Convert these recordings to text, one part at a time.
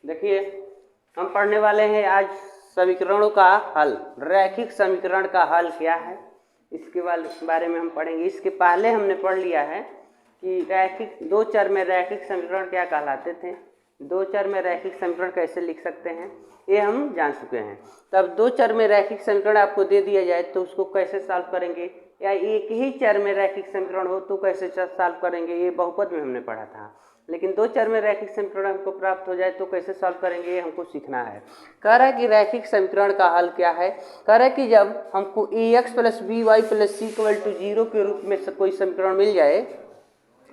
देखिए हम पढ़ने वाले हैं आज समीकरणों का हल। रैखिक समीकरण का हल क्या है इसके बारे में हम पढ़ेंगे। इसके पहले हमने पढ़ लिया है कि रैखिक दो चर में रैखिक समीकरण क्या कहलाते थे, दो चर में रैखिक समीकरण कैसे लिख सकते हैं ये हम जान चुके हैं। तब दो चर में रैखिक समीकरण आपको दे दिया जाए तो उसको कैसे सॉल्व करेंगे, या एक ही चर में रैखिक समीकरण हो तो कैसे सॉल्व करेंगे, ये बहुपद में हमने पढ़ा था। लेकिन दो चर में रैखिक समीकरण हमको प्राप्त हो जाए तो कैसे सॉल्व करेंगे ये हमको सीखना है। कह रहा है कि रैखिक समीकरण का हल क्या है। कह रहा है कि जब हमको ax plus b y plus c equal to 0 के रूप में कोई समीकरण मिल जाए,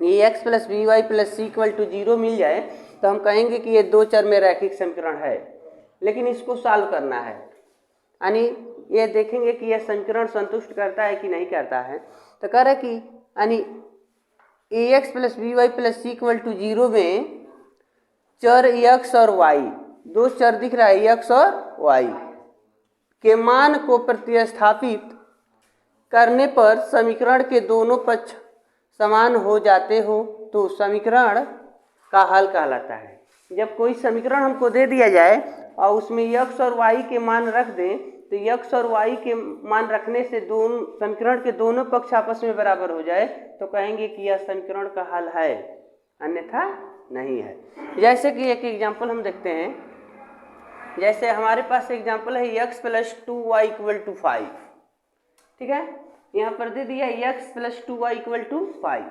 ax plus b y plus c equal to 0 मिल जाए तो हम कहेंगे कि ये दो चर में रैखिक समीकरण है। लेकिन इसको सॉल्व करना है, यानी ये देखेंगे कि यह समीकरण संतुष्ट करता है कि नहीं करता है। तो कह रहा है कि यानी ax plus b y plus c equal to 0 में चर x और y, दो चर दिख रहा है x और y के मान को प्रतिस्थापित करने पर समीकरण के दोनों पक्ष समान हो जाते हो तो समीकरण का हल कहलाता है। जब कोई समीकरण हमको दे दिया जाए और उसमें x और y के मान रख दें तो x और y के मान रखने से दोनों समीकरण के दोनों पक्ष आपस में बराबर हो जाए तो कहेंगे कि यह समीकरण का हल है, अन्यथा नहीं है। जैसे कि एक एग्जांपल हम देखते हैं, जैसे हमारे पास एग्जांपल है x plus 2y equal to 5। ठीक है, यहाँ पर दे दिया x plus 2y equal to 5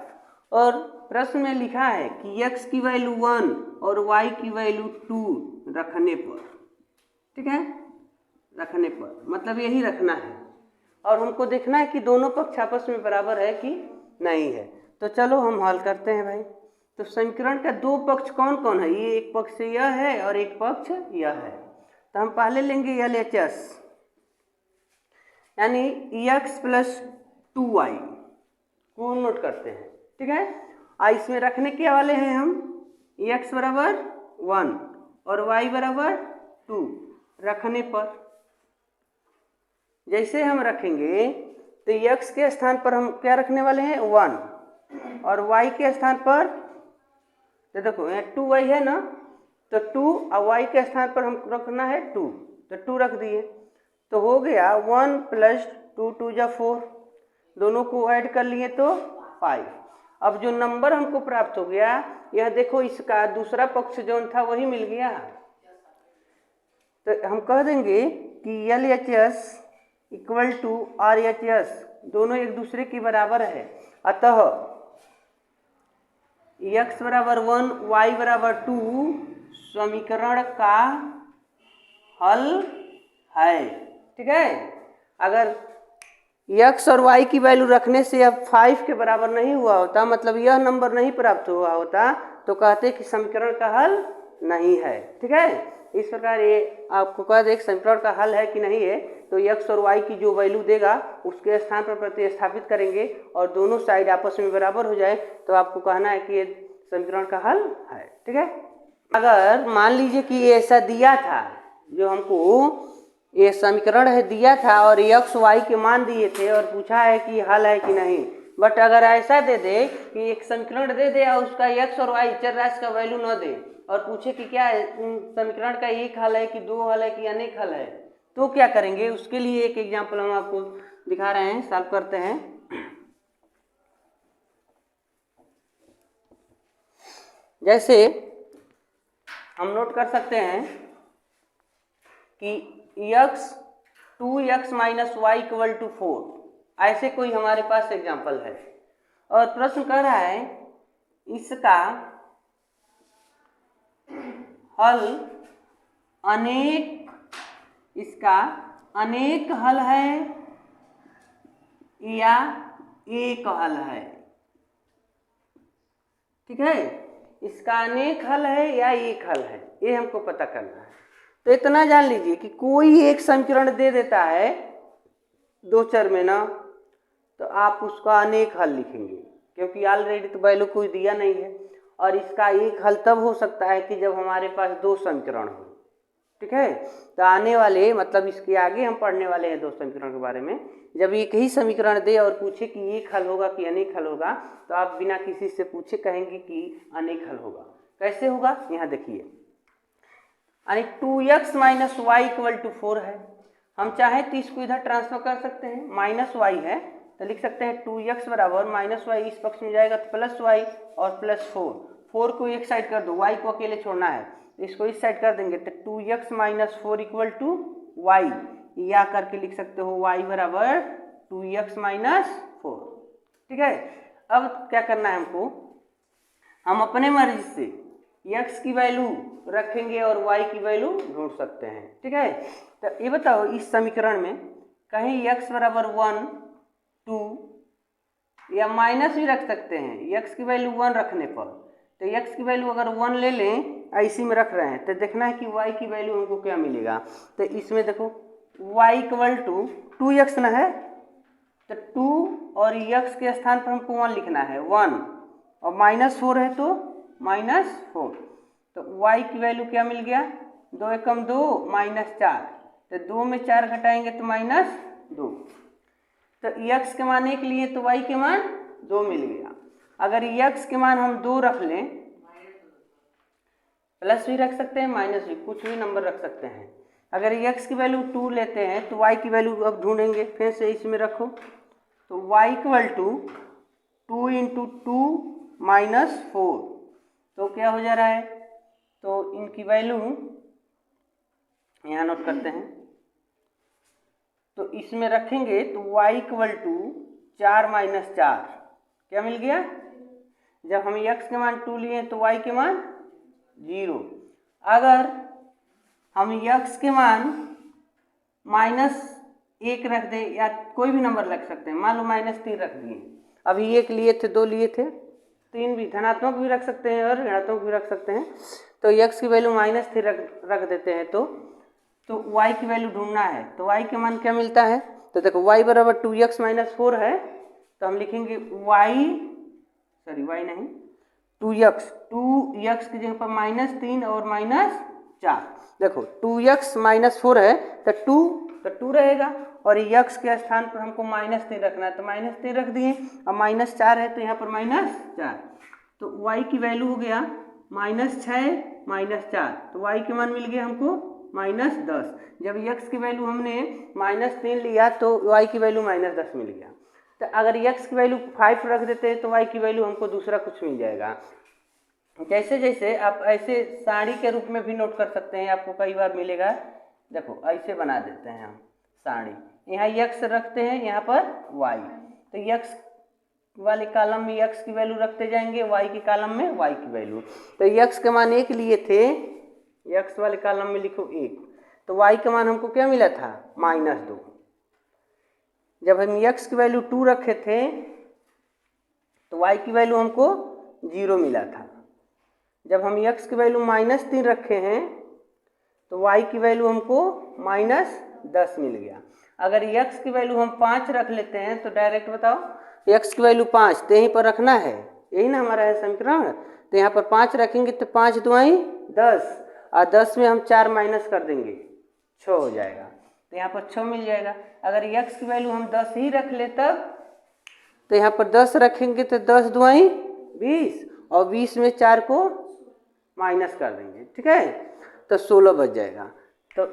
और प्रश्न में लिखा है कि x की वैल्यू 1 और y की वैल्यू 2 रखने पर, ठीक है, रखने पर मतलब यही रखना है और हमको देखना है कि दोनों पक्ष आपस में बराबर है कि नहीं है। तो चलो हम हल करते हैं भाई। तो समीकरण का दो पक्ष कौन कौन है, ये एक पक्ष यह है और एक पक्ष यह है। तो हम पहले लेंगे LHS यानी x प्लस 2y को नोट करते हैं। ठीक है, इसमें रखने के वाले हैं हम x बराबर 1 और y बराबर 2 रखने पर। जैसे हम रखेंगे तो x के स्थान पर हम क्या रखने वाले हैं 1 और y के स्थान पर तो देखो यहाँ 2y है ना, तो 2 और y के स्थान पर हम रखना है 2, तो 2 रख दिए तो हो गया 1 प्लस 2 2 जा 4, दोनों को ऐड कर लिए तो 5। अब जो नंबर हमको प्राप्त हो गया यह देखो, इसका दूसरा पक्ष जो था वही मिल गया। तो हम कह देंगे कि LHS इक्वल टू RHS दोनों एक दूसरे के बराबर है, अतः x बराबर 1 y बराबर 2 समीकरण का हल है। ठीक है, अगर x और y की वैल्यू रखने से अब 5 के बराबर नहीं हुआ होता, मतलब यह नंबर नहीं प्राप्त हुआ होता, तो कहते कि समीकरण का हल नहीं है। ठीक है, इस प्रकार ये आपको कह दे समीकरण का हल है कि नहीं है, तो x और y की जो वैल्यू देगा उसके स्थान पर प्रतिस्थापित करेंगे और दोनों साइड आपस में बराबर हो जाए तो आपको कहना है कि ये समीकरण का हल है। ठीक है, अगर मान लीजिए कि ऐसा दिया था, जो हमको ये समीकरण है दिया था और x y के मान दिए थे और पूछा है कि हल है कि नहीं, बट अगर ऐसा दे दे कि एक समीकरण दे दे और उसका x और y चर राशि का वैल्यू न दे और पूछे कि क्या समीकरण का एक हल है कि दो हल है कि अनेक हल है, तो क्या करेंगे। उसके लिए एक एग्जांपल हम आपको दिखा रहे हैं, सॉल्व करते हैं। जैसे हम नोट कर सकते हैं कि x 2x minus y equal to 4, ऐसे कोई हमारे पास एग्जांपल है और प्रश्न कह रहा है इसका हल अनेक, इसका अनेक हल है या एक हल है। ठीक है, इसका अनेक हल है या एक हल है, ये हमको पता करना है। तो इतना जान लीजिए कि कोई एक समीकरण दे देता है दो चर में ना, तो आप उसका अनेक हल लिखेंगे क्योंकि ऑलरेडी तो वैल्यू कोई दिया नहीं है, और इसका एक हल तब हो सकता है कि जब हमारे पास दो समीकरण हो। ठीक है, तो आने वाले मतलब इसके आगे हम पढ़ने वाले हैं दो समीकरण के बारे में। जब एक ही समीकरण दे और पूछे कि एक हल होगा कि अनेक हल होगा, तो आप बिना किसी से पूछे कहेंगे कि अनेक हल होगा। कैसे होगा, यहाँ देखिए यानी 2x minus y equal to 4 है। हम चाहें तो इसको इधर ट्रांसफर कर सकते हैं, माइनस वाई है तो लिख सकते हैं 2x बराबर माइनस वाई, इस पक्ष में जाएगा तो प्लस वाई और प्लस 4 को एक साइड कर दो, y को अकेले छोड़ना है, इसको इस साइड कर देंगे तो 2x minus 4 equal to Y, या करके लिख सकते हो y बराबर 2x माइनस 4। ठीक है, अब क्या करना है हमको, हम अपने मर्जी से x की वैल्यू रखेंगे और y की वैल्यू ढूंढ सकते हैं। ठीक है, तो ये बताओ इस समीकरण में कहीं x बराबर 1, 2 या माइनस भी रख सकते हैं, x की वैल्यू 1 रखने पर, तो x की वैल्यू अगर 1 ले लें, ऐसी में रख रहे हैं तो देखना है कि y की वैल्यू हमको क्या मिलेगा। तो इसमें देखो y इक्वल टू 2x ना है, तो 2 और x के स्थान पर हमको 1 लिखना है, 1 और माइनस 4 है तो माइनस 4, तो y की वैल्यू क्या मिल गया, 2 एकम 2 माइनस 4, तो 2 में 4 घटाएंगे तो माइनस 2, तो x के मान 1 लिए तो y के मान 2 मिल गया। अगर x के मान हम 2 रख लें, प्लस भी रख सकते हैं माइनस भी, कुछ भी नंबर रख सकते हैं। अगर x की वैल्यू 2 लेते हैं तो y की वैल्यू अब ढूंढेंगे, फिर से इसमें रखो, तो y equal to 2 into 2 minus 4, तो क्या हो जा रहा है, तो इनकी वैल्यू यहाँ नोट करते हैं, तो इसमें रखेंगे तो y इक्वल टू 4 माइनस 4 क्या मिल गया, जब हम x के मान 2 लिए तो y के मान 0, अगर हम x के मान माइनस 1 रख दें या कोई भी नंबर रख सकते हैं, मान लो माइनस 3 रख दिए, अभी 1 लिए थे 2 लिए थे, 3 भी धनात्मक भी रख सकते हैं और ऋणात्मक भी रख सकते हैं, तो x की वैल्यू माइनस 3 रख देते हैं, तो y की वैल्यू ढूंढना है, तो y के मान क्या मिलता है, तो देखो y बराबर 2x माइनस 4 है, तो हम लिखेंगे y नहीं 2x की जगह पर माइनस 3 और माइनस 4, देखो 2x माइनस 4 है तो 2 रहेगा, और x के स्थान पर हमको माइनस 3 रखना है तो माइनस 3 रख दिए, और माइनस 4 है तो यहाँ पर माइनस 4, तो y की वैल्यू हो गया माइनस 6 माइनस 4, तो y के मान मिल गया हमको माइनस 10। जब x की वैल्यू हमने माइनस 3 लिया तो y की वैल्यू माइनस 10 मिल गया। तो अगर x की वैल्यू 5 रख देते हैं तो y की वैल्यू हमको दूसरा कुछ मिल जाएगा। जैसे जैसे आप ऐसे सारणी के रूप में भी नोट कर सकते हैं, आपको कई बार मिलेगा, देखो ऐसे बना देते हैं हम सारणी, यहाँ x रखते हैं, यहाँ पर y, तो x वाले कॉलम में x की वैल्यू रखते जाएंगे, y के कॉलम में y की वैल्यू, तो x के मान 1 लिए थे, x वाले कॉलम में लिखो 1, तो y का मान हमको क्या मिला था माइनस 2, जब हम x की वैल्यू 2 रखे थे तो y की वैल्यू हमको 0 मिला था, जब हम x की वैल्यू माइनस 3 रखे हैं तो y की वैल्यू हमको माइनस 10 मिल गया। अगर x की वैल्यू हम 5 रख लेते हैं तो डायरेक्ट बताओ, x की वैल्यू 5 तो यहीं पर रखना है, यही ना हमारा है समीकरण, तो यहाँ पर 5 रखेंगे तो 5 दुआई 10, और 10 में हम 4 माइनस कर देंगे 6 हो जाएगा, तो यहाँ पर 6 मिल जाएगा। अगर x की वैल्यू हम 10 ही रख ले तब, तो यहाँ पर 10 रखेंगे तो 10 दुआई 20, और 20 में 4 को माइनस कर देंगे, ठीक है, तो 16 बच जाएगा, तो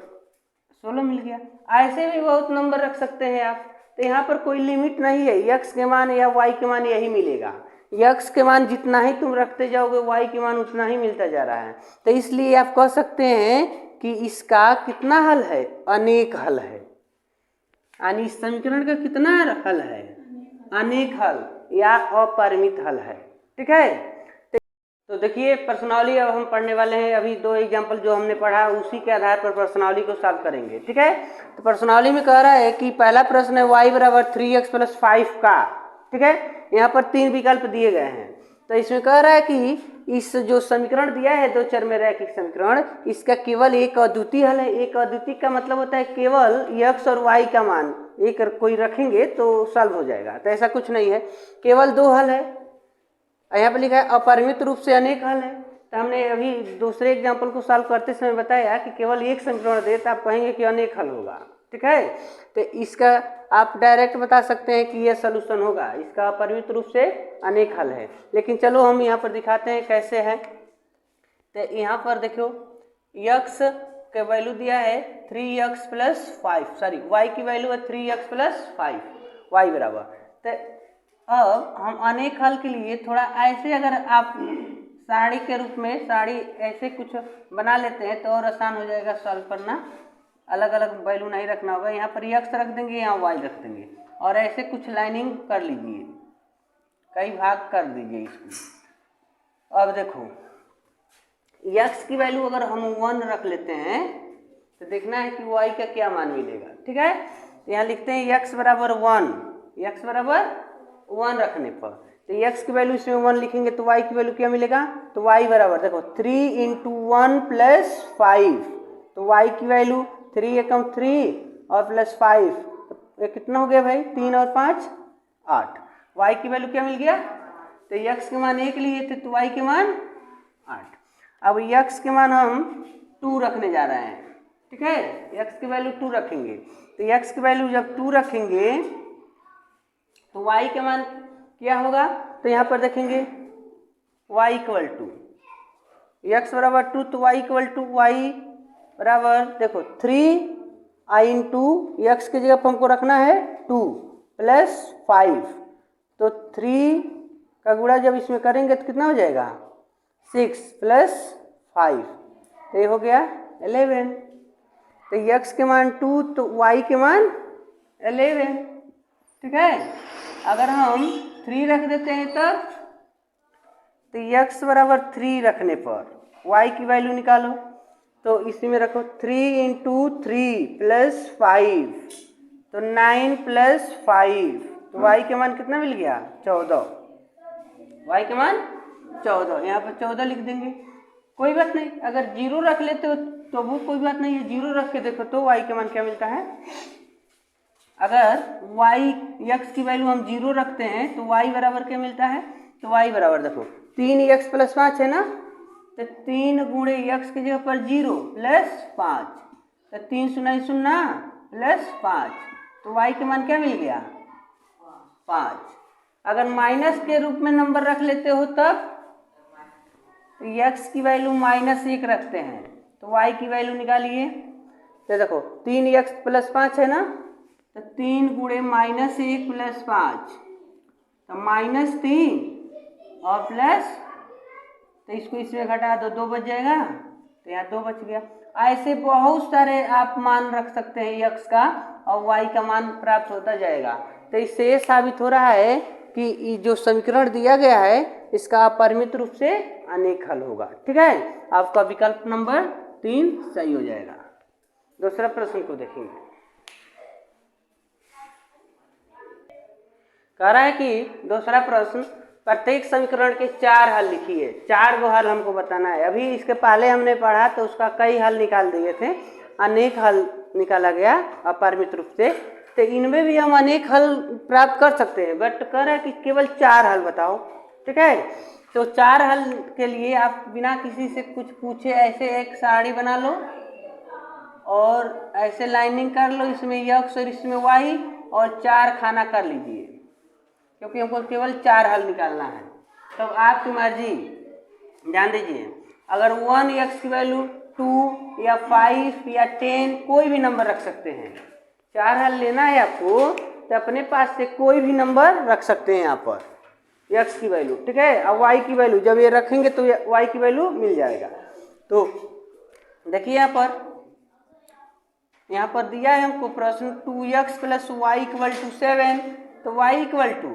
16 मिल गया। ऐसे भी बहुत नंबर रख सकते हैं आप, तो यहाँ पर कोई लिमिट नहीं है, x के मान या y के मान यही मिलेगा, x के मान जितना ही तुम रखते जाओगे y के मान उतना ही मिलता जा रहा है, तो इसलिए आप कह सकते हैं कि इसका कितना हल है, अनेक हल है, यानी इस समीकरण का कितना हल है, अनेक हल या अपरिमित हल है। ठीक है, तो देखिए प्रश्नावली अब हम पढ़ने वाले हैं, अभी 2 एग्जाम्पल जो हमने पढ़ा उसी के आधार पर प्रश्नावली को सॉल्व करेंगे। ठीक है, तो प्रश्नावली में कह रहा है कि पहला प्रश्न है y बराबर 3x प्लस 5 का, ठीक है, यहाँ पर 3 विकल्प दिए गए हैं, तो इसमें कह रहा है कि इस जो समीकरण दिया है 2 चर में रैखिक समीकरण, इसका केवल एक अद्वितीय हल है। एक अद्वितीय का मतलब होता है केवल x और y का मान एक कोई रखेंगे तो सॉल्व हो जाएगा, तो ऐसा कुछ नहीं है, केवल 2 हल है। यहाँ पर लिखा है अपरिमित रूप से अनेक हल है, तो हमने अभी दूसरे एग्जाम्पल को सॉल्व करते समय बताया कि केवल एक समीकरण दे तो आप कहेंगे कि अनेक हल होगा। ठीक है, तो इसका आप डायरेक्ट बता सकते हैं कि यह सलूशन होगा, इसका अपरिमित रूप से अनेक हल है, लेकिन चलो हम यहाँ पर दिखाते हैं कैसे है। तो यहाँ पर देखो x का वैल्यू दिया है 3x प्लस 5, सॉरी y की वैल्यू है 3x प्लस 5, y बराबर। तो अब हम अनेक हल के लिए थोड़ा ऐसे, अगर आप साड़ी के रूप में साड़ी ऐसे कुछ बना लेते हैं तो और आसान हो जाएगा सॉल्व करना। अलग अलग वैल्यू नहीं रखना होगा, यहाँ पर x रख देंगे, यहाँ y रख देंगे और ऐसे कुछ लाइनिंग कर लीजिए, कई भाग कर दीजिए इसको। अब देखो x की वैल्यू अगर हम 1 रख लेते हैं तो देखना है कि y का क्या मान मिलेगा। ठीक है, तो यहाँ लिखते हैं x बराबर 1, x बराबर 1 रखने पर तो x की वैल्यू इसमें 1 लिखेंगे तो y की वैल्यू क्या मिलेगा, तो y बराबर देखो 3 इंटू 1 प्लस 5, तो y की वैल्यू 3 एकम 3 और प्लस 5, तो ये कितना हो गया भाई, 3 और 5 8। y की वैल्यू क्या मिल गया, तो x के मान 1 लिए थे तो y के मान 8। अब x के मान हम 2 रखने जा रहे हैं। ठीक है, x की वैल्यू 2 रखेंगे, तो x की वैल्यू जब 2 रखेंगे तो y के मान क्या होगा, तो यहाँ पर देखेंगे y इक्वल टू x बराबर 2, तो y इक्वल टू y बराबर देखो 3 i इंटू x की जगह पर हमको रखना है 2 प्लस 5, तो 3 का गुणा जब इसमें करेंगे तो कितना हो जाएगा 6 प्लस 5, तो ये हो गया 11। तो x के मान 2 तो y के मान 11। ठीक है, अगर हम 3 रख देते हैं तब, तो x बराबर 3 रखने पर y की वैल्यू निकालो, तो इसी में रखो 3 इंटू 3 प्लस 5, तो 9 प्लस 5, तो y के मान कितना मिल गया 14, y के मान 14, यहाँ पर 14 लिख देंगे। कोई बात नहीं, अगर 0 रख लेते हो तो वो कोई बात नहीं है, 0 रख के देखो तो y के मान क्या मिलता है। अगर x की वैल्यू हम 0 रखते हैं तो y बराबर क्या मिलता है, तो y बराबर देखो 3x प्लस 5 है ना, तो 3 गुणे x की जगह पर 0 प्लस 5, तो 3 0 0 प्लस 5, तो y के मान क्या मिल गया 5। अगर माइनस के रूप में नंबर रख लेते हो तब x की वैल्यू -1 रखते हैं, तो y की वैल्यू निकालिए, तो देखो 3x प्लस 5 है ना, तो 3 गुणे -1 प्लस 5, तो -3 और प्लस, तो इसको इसमें घटा दो 2 बच जाएगा, तो यहाँ 2 बच गया। ऐसे बहुत सारे आप मान रख सकते हैं x का और y का मान प्राप्त होता जाएगा। तो इससे ये साबित हो रहा है कि जो समीकरण दिया गया है इसका अपरिमित रूप से अनेक हल होगा। ठीक है, आपका विकल्प नंबर 3 सही हो जाएगा। दूसरा प्रश्न को देखेंगे, कह रहा है कि दूसरा प्रश्न प्रत्येक समीकरण के 4 हल लिखिए। 4 गो हल हमको बताना है। अभी इसके पहले हमने पढ़ा तो उसका कई हल निकाल दिए थे, अनेक हल निकाला गया अपरिमित रूप से, तो इनमें भी हम अनेक हल प्राप्त कर सकते हैं, बट कह रहा है कि केवल 4 हल बताओ। ठीक है, तो 4 हल के लिए आप बिना किसी से कुछ पूछे ऐसे एक साड़ी बना लो और ऐसे लाइनिंग कर लो, इसमें x और इसमें y, और 4 खाना कर लीजिए, क्योंकि हमको केवल 4 हल निकालना है। तो आपकी मर्जी, ध्यान दीजिए, अगर 1x की वैल्यू 2 या 5 या 10 कोई भी नंबर रख सकते हैं। 4 हल लेना है आपको तो अपने पास से कोई भी नंबर रख सकते हैं यहाँ पर x की वैल्यू। ठीक है, अब y की वैल्यू जब ये रखेंगे तो y की वैल्यू मिल जाएगा। तो देखिए यहाँ पर दिया है हमको प्रश्न 2x plus y equal to 7, तो y इक्वल टू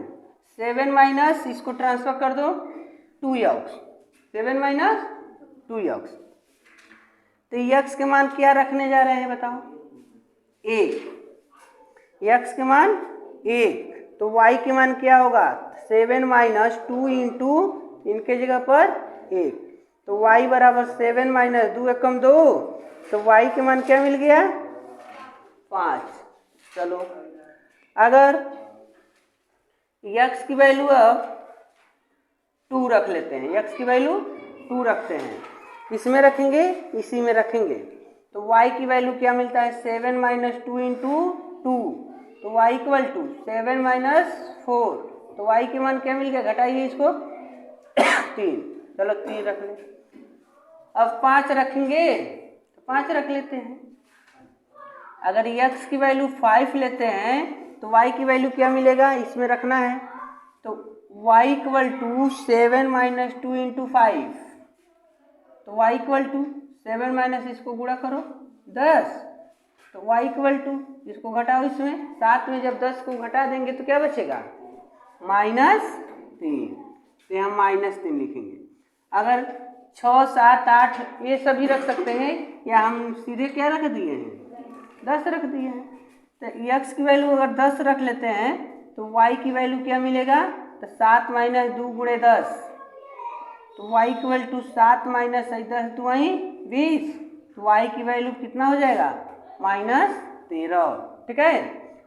7 माइनस, इसको ट्रांसफर कर दो 2x, 7 माइनस 2x, तो x के मान क्या रखने जा रहे हैं बताओ, 1, x के मान 1, तो y के मान क्या होगा 7 माइनस 2 इंटू इनके जगह पर 1, तो y बराबर 7 माइनस 2 एकम 2, तो y के मान क्या मिल गया 5। चलो, अगर x की वैल्यू अब 2 रख लेते हैं, x की वैल्यू 2 रखते हैं, इसमें रखेंगे इसी में रखेंगे, तो y की वैल्यू क्या मिलता है 7 माइनस 2 इंटू 2, तो y इक्वल टू 7 माइनस 4, तो y के मान क्या मिल गया, घटाइए इसको 3, चलो 3 रख लें। अब 5 रखेंगे 5 रख लेते हैं। अगर x की वैल्यू 5 लेते हैं तो y की वैल्यू क्या मिलेगा, इसमें रखना है। तो y equal to 7 minus 2 into 5, तो y इक्वल टू 7 माइनस इसको गुणा करो 10, तो y इक्वल टू इसको घटाओ, इसमें 7 में जब 10 को घटा देंगे तो क्या बचेगा, -3। तो हम -3 लिखेंगे। अगर 6, 7, 8 ये सभी रख सकते हैं, या हम सीधे क्या रख दिए हैं, 10 रख दिए हैं। तो x की वैल्यू अगर 10 रख लेते हैं तो y की वैल्यू क्या मिलेगा, तो 7 माइनस 2 गुणे 10, तो y इक्वल टू 7 माइनस 10 तो वहीं 20, तो y की वैल्यू कितना हो जाएगा, -13। ठीक है,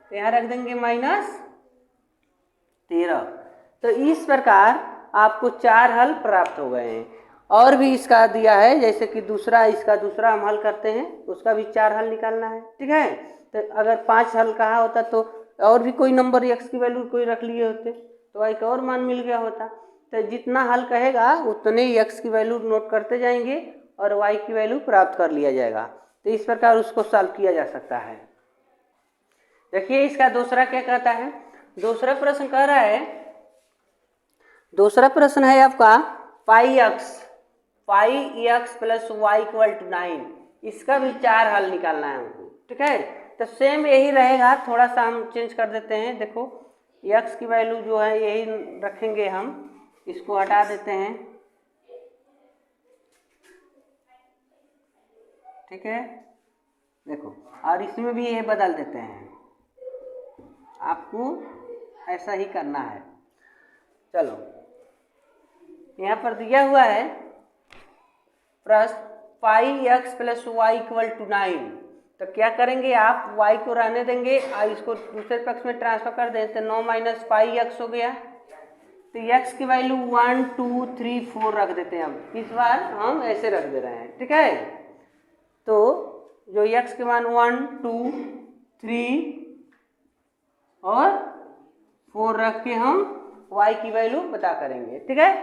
तो यहाँ रख देंगे -13। तो इस प्रकार आपको 4 हल प्राप्त हो गए हैं। और भी इसका दिया है, जैसे कि इसका दूसरा हम हल करते हैं, उसका भी 4 हल निकालना है। ठीक है, तो अगर 5 हल कहा होता तो और भी कोई नंबर x की वैल्यू कोई रख लिए होते तो y का और मान मिल गया होता। तो जितना हल कहेगा उतने ही x की वैल्यू नोट करते जाएंगे और y की वैल्यू प्राप्त कर लिया जाएगा। तो इस प्रकार उसको सॉल्व किया जा सकता है। देखिए इसका दूसरा क्या कहता है, दूसरा प्रश्न कह रहा है, दूसरा प्रश्न है आपका pi x plus y equal to 9, इसका भी 4 हल निकालना है हमको। ठीक है, तो सेम यही रहेगा, थोड़ा सा हम चेंज कर देते हैं। देखो एक्स की वैल्यू जो है यही रखेंगे हम, इसको हटा देते हैं। ठीक है, देखो और इसमें भी ये बदल देते हैं, आपको ऐसा ही करना है। चलो यहाँ पर दिया हुआ है प्रश्न pi x plus y equal to 9, तो क्या करेंगे आप, y को रहने देंगे और इसको दूसरे पक्ष में ट्रांसफर कर दें तो 9 माइनस पाई एक्स हो गया। तो x की वैल्यू 1, 2, 3, 4 रख देते हैं। हम इस बार हम ऐसे रख दे रहे हैं। ठीक है, तो जो x के मान 1, 2, 3 और 4 रख के हम y की वैल्यू पता करेंगे। ठीक है,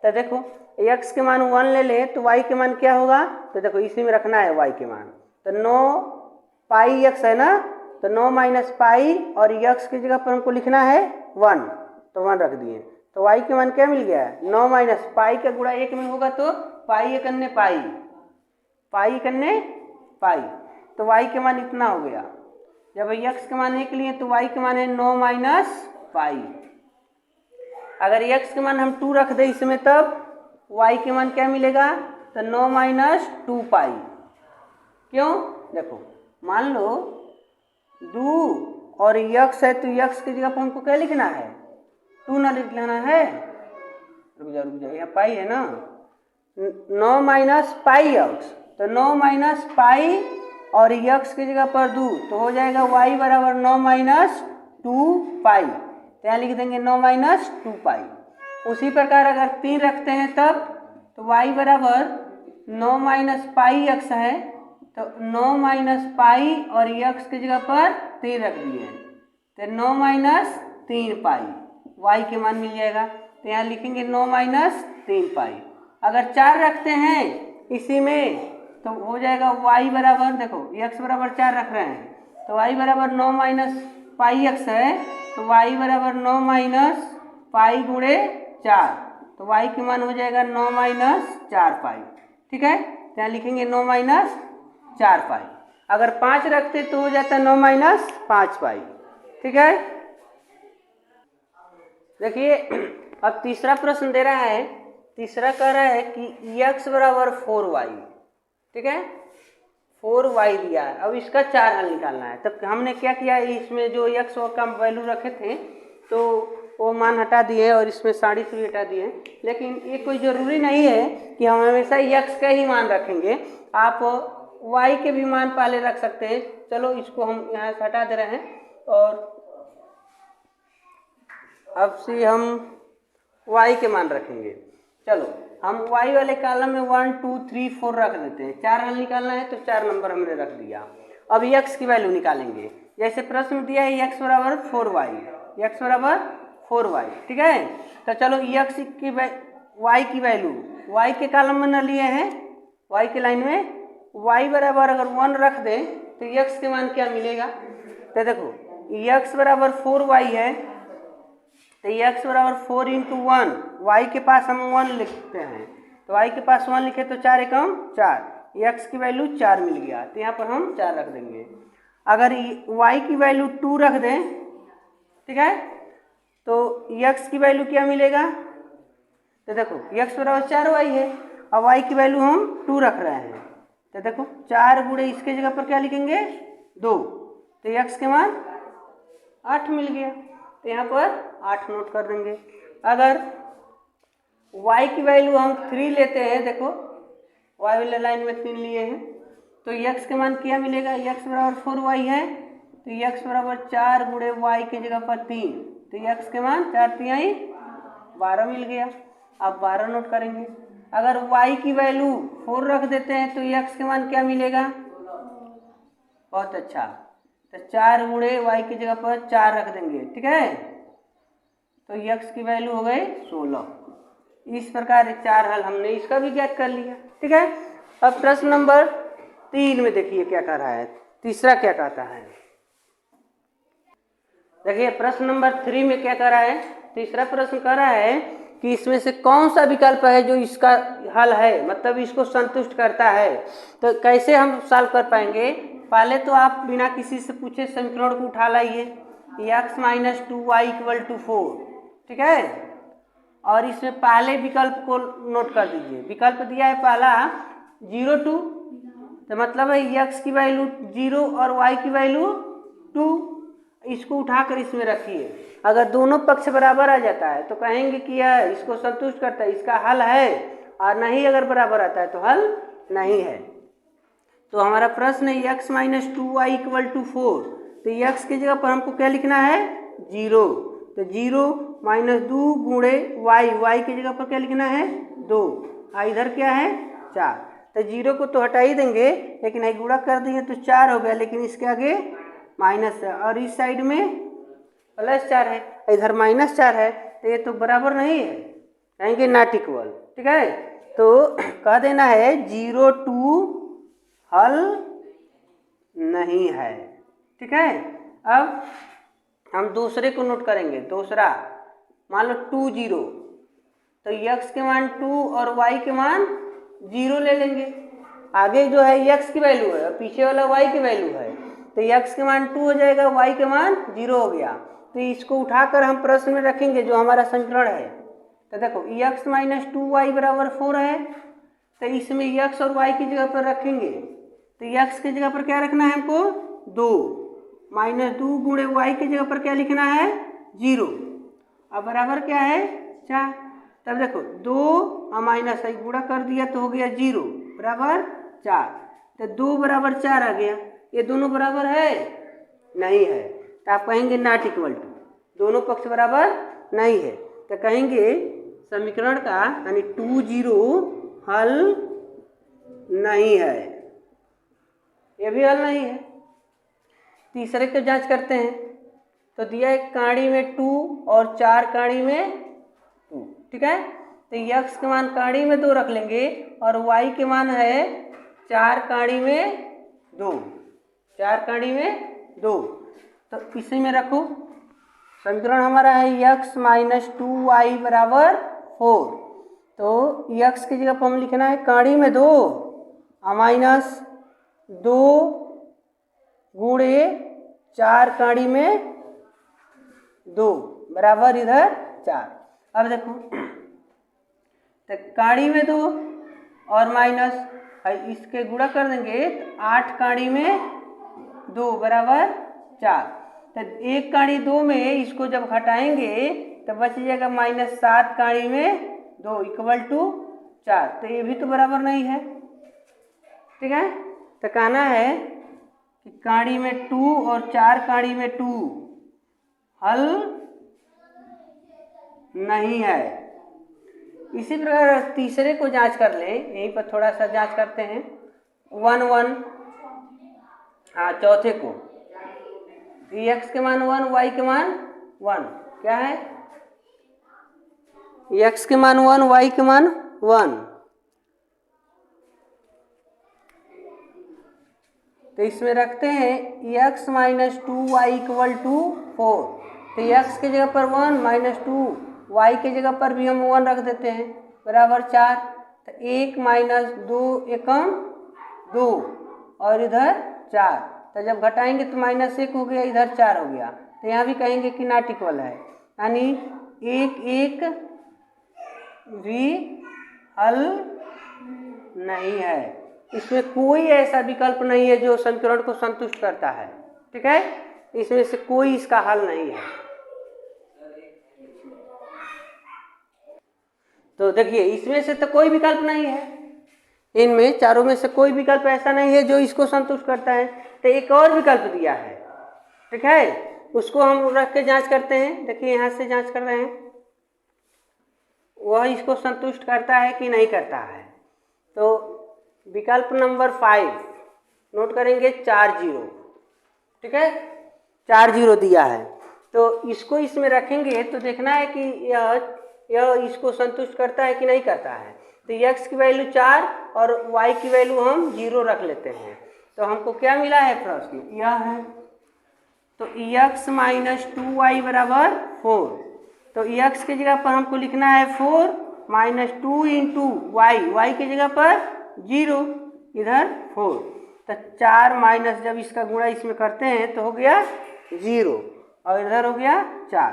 तो देखो x के मान 1 ले ले तो y के मान क्या होगा, तो देखो इसी में रखना है y के मान। तो 9 पाई x है ना, तो 9 माइनस पाई और x की जगह पर हमको लिखना है 1, तो 1 रख दिए। तो y के मान क्या मिल गया, 9 माइनस पाई का गुणा 1 में होगा तो पाई एक अन्य पाई, पाई एक अन्य पाई, तो y के मान इतना हो गया। जब x के मान 1 लिए तो y के मान है 9 माइनस पाई। अगर x के मान हम 2 रख दें इसमें तब y के मान क्या मिलेगा, तो 9 माइनस 2 पाई। क्यों, देखो मान लो 2 और x है तो x की जगह पर हमको क्या लिखना है, 2 ना लिख लेना है। रुक जा यहाँ पाई है ना, 9 माइनस पाई x, तो 9 माइनस पाई और x की जगह पर 2, तो हो जाएगा y बराबर 9 माइनस 2 पाई। तो यहाँ लिख देंगे 9 माइनस 2 पाई। उसी प्रकार अगर 3 रखते हैं तब, तो y बराबर 9 माइनस पाई x है, तो 9 माइनस पाई और x की जगह पर 3 रख दिए, तो 9 माइनस 3 पाई y के मान मिल जाएगा। तो यहाँ लिखेंगे 9 माइनस 3 पाई। अगर 4 रखते हैं इसी में तो हो जाएगा y बराबर, देखो x बराबर 4 रख रहे हैं, तो y बराबर 9 माइनस पाई x है, तो y बराबर 9 माइनस पाई गुणे 4, तो y के मान हो जाएगा 9 माइनस 4 पाई। ठीक है, तो यहाँ लिखेंगे 9 माइनस 4 पाई। अगर 5 रखते तो हो जाता 9 माइनस 5 पाई। ठीक है, देखिए अब तीसरा प्रश्न दे रहा है, तीसरा कह रहा है कि x बराबर 4y। ठीक है, 4y दिया है, अब इसका 4 हल निकालना है। तब हमने क्या किया, इसमें जो x का वैल्यू रखे थे तो वो मान हटा दिए और इसमें साड़ी से भी हटा दिए। लेकिन ये कोई ज़रूरी नहीं है कि हम हमेशा x का ही मान रखेंगे, आप y के भी मान पहले रख सकते हैं। चलो इसको हम यहाँ से हटा दे रहे हैं और अब से हम y के मान रखेंगे। चलो हम y वाले कॉलम में 1, 2, 3, 4 रख देते हैं। 4 हल निकालना है तो 4 नंबर हमने रख दिया। अब x की वैल्यू निकालेंगे, जैसे प्रश्न में दिया है x बराबर 4y, x बराबर 4y। ठीक है, तो चलो x की y की वैल्यू y के कॉलम में न लिए हैं, y के लाइन में y बराबर अगर 1 रख दें तो x के मान क्या मिलेगा? तो देखो x बराबर 4y है, तो x बराबर 4 इंटू 1, y के पास हम 1 लिखते हैं, तो y के पास 1 लिखे तो 4 एकम 4, x की वैल्यू 4 मिल गया, तो यहाँ पर हम 4 रख देंगे। अगर y की वैल्यू 2 रख दें, ठीक है, तो x की वैल्यू क्या मिलेगा? तो देखो x बराबर 4y है और y की वैल्यू हम 2 रख रहे हैं, तो देखो 4 गुणे इसके जगह पर क्या लिखेंगे 2, तो x के मान 8 मिल गया, तो यहाँ पर 8 नोट कर देंगे। अगर y की वैल्यू हम 3 लेते हैं, देखो y वाले लाइन में 3 लिए हैं, तो x के मान क्या मिलेगा? x बराबर 4y है, तो x बराबर 4 गुणे y की जगह पर 3, तो x के मान 4 तिहाई 12 मिल गया। अब 12 नोट करेंगे। अगर y की वैल्यू 4 रख देते हैं तो x के मान क्या मिलेगा? बहुत अच्छा, तो 4 गुणे y की जगह पर 4 रख देंगे, ठीक है, तो x की वैल्यू हो गई 16। इस प्रकार 4 हल हमने इसका भी ज्ञात कर लिया, ठीक है। अब प्रश्न नंबर 3 में देखिए क्या कर रहा है, तीसरा क्या कहता है। देखिए प्रश्न नंबर 3 में क्या कर रहा है, तीसरा प्रश्न कर रहा है कि इसमें से कौन सा विकल्प है जो इसका हल है, मतलब इसको संतुष्ट करता है। तो कैसे हम सॉल्व कर पाएंगे? पहले तो आप बिना किसी से पूछे समीकरण को उठा लाइए, x minus 2y equal to 4, ठीक है, और इसमें पहले विकल्प को नोट कर दीजिए। विकल्प दिया है पहला 0 2, तो मतलब है x की वैल्यू 0 और y की वैल्यू 2, इसको उठाकर इसमें रखिए। अगर दोनों पक्ष बराबर आ जाता है तो कहेंगे कि यह इसको संतुष्ट करता है, इसका हल है, और नहीं अगर बराबर आता है तो हल नहीं है। तो हमारा प्रश्न है x minus 2y equal to 4, तो x की जगह पर हमको क्या लिखना है 0, तो 0 माइनस 2 गुणे y की जगह पर क्या लिखना है 2, इधर क्या है 4, तो 0 को तो हटा ही देंगे, लेकिन एक गुणा कर देंगे तो 4 हो गया, लेकिन इसके आगे माइनस है, और इस साइड में प्लस 4 है, इधर माइनस 4 है, तो ये तो बराबर नहीं है, कहेंगे नॉट इक्वल, ठीक है। तो कह देना है 0 2 हल नहीं है, ठीक है। अब हम दूसरे को नोट करेंगे, दूसरा मान लो 2 0, तो x के मान 2 और y के मान 0 ले लेंगे। आगे जो है x की वैल्यू है और पीछे वाला y की वैल्यू है, तो x के मान 2 हो जाएगा, y के मान 0 हो गया, तो इसको उठाकर हम प्रश्न में रखेंगे जो हमारा समीकरण है। तो देखो x माइनस 2y बराबर 4 है, तो इसमें x और y की जगह पर रखेंगे, तो x की जगह पर क्या रखना है हमको 2, माइनस 2 गुणे y की जगह पर क्या लिखना है 0, अब बराबर क्या है 4। तब देखो 2 और माइनस 1 गुणा कर दिया तो हो गया 0 बराबर 4, तो 2 बराबर 4 आ गया। ये दोनों बराबर है नहीं है, तो आप कहेंगे नॉट इक्वल टू, दोनों पक्ष बराबर नहीं है, तो कहेंगे समीकरण का यानी 2 0 हल नहीं है, ये भी हल नहीं है। तीसरे को जांच करते हैं, तो दिया एक काड़ी में 2 और 4 काड़ी में 2, ठीक है, तो x के मान काड़ी में 2 रख लेंगे और y के मान है 4 काड़ी में 2, 4 काड़ी में 2, तो इसी में रखो। समीकरण हमारा है x माइनस 2y बराबर 4, तो x की जगह पर हम लिखना है काड़ी में 2 और माइनस 2 गुणे 4 काड़ी में 2 बराबर इधर 4। अब देखो तो काड़ी में 2 और माइनस इसके गुणा कर देंगे तो 8 काड़ी में 2 बराबर 4, तो एक काड़ी 2 में इसको जब घटाएंगे तो बच जाएगा माइनस 7 काड़ी में 2 इक्वल टू 4, तो ये भी तो बराबर नहीं है, ठीक है। तो कहना है कि काड़ी में 2 और 4 काड़ी में 2 हल नहीं है। इसी प्रकार तीसरे को जांच कर ले, यहीं पर थोड़ा सा जांच करते हैं 1 1, हाँ चौथे को x के मान 1 y के मान 1, क्या है x के मान 1 y के मान 1, तो इसमें रखते हैं x minus 2y equal to 4। तो x की जगह पर 1 माइनस 2 y की जगह पर भी हम 1 रख देते हैं बराबर 4। तो 1 माइनस 2 एकम 2 और इधर 4। तो जब घटाएंगे तो माइनस 1 हो गया, इधर 4 हो गया। तो यहाँ भी कहेंगे कि नॉट इक्वल है, यानी 1 भी हल नहीं है। इसमें कोई ऐसा विकल्प नहीं है जो समीकरण को संतुष्ट करता है। ठीक है, इसमें से कोई इसका हल नहीं है। तो देखिए इसमें से तो कोई विकल्प नहीं है, इनमें चारों में से कोई विकल्प ऐसा नहीं है जो इसको संतुष्ट करता है। तो एक और विकल्प दिया है, ठीक है, उसको हम रख के जांच करते हैं। देखिए यहाँ से जांच कर रहे हैं, वह इसको संतुष्ट करता है कि नहीं करता है। तो विकल्प नंबर 5 नोट करेंगे, 4 0। ठीक है, 4 0 दिया है। तो इसको इसमें रखेंगे तो देखना है कि यह इसको संतुष्ट करता है कि नहीं करता है। तो x की वैल्यू 4 और y की वैल्यू हम 0 रख लेते हैं। तो हमको क्या मिला है, प्रश्न यह है। तो x माइनस 2y बराबर 4। तो x की जगह पर हमको लिखना है 4 माइनस 2 इंटू y की जगह पर 0, इधर 4। तो 4 माइनस जब इसका गुणा इसमें करते हैं तो हो गया 0 और इधर हो गया 4।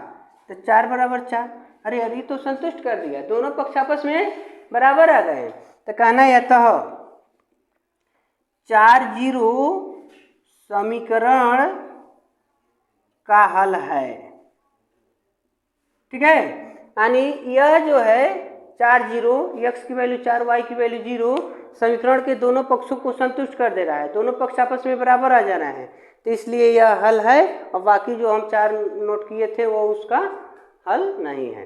तो 4 बराबर 4। अरे अरे तो संतुष्ट कर दिया, दोनों पक्ष आपस में बराबर आ गए। तो कहना है अतः 4 0 समीकरण का हल है। ठीक है, यानी यह जो है 4 0, x की वैल्यू 4 y की वैल्यू 0 समीकरण के दोनों पक्षों को संतुष्ट कर दे रहा है, दोनों पक्ष आपस में बराबर आ जाना है। तो इसलिए यह हल है, और बाकी जो हम 4 नोट किए थे वो उसका हल नहीं है।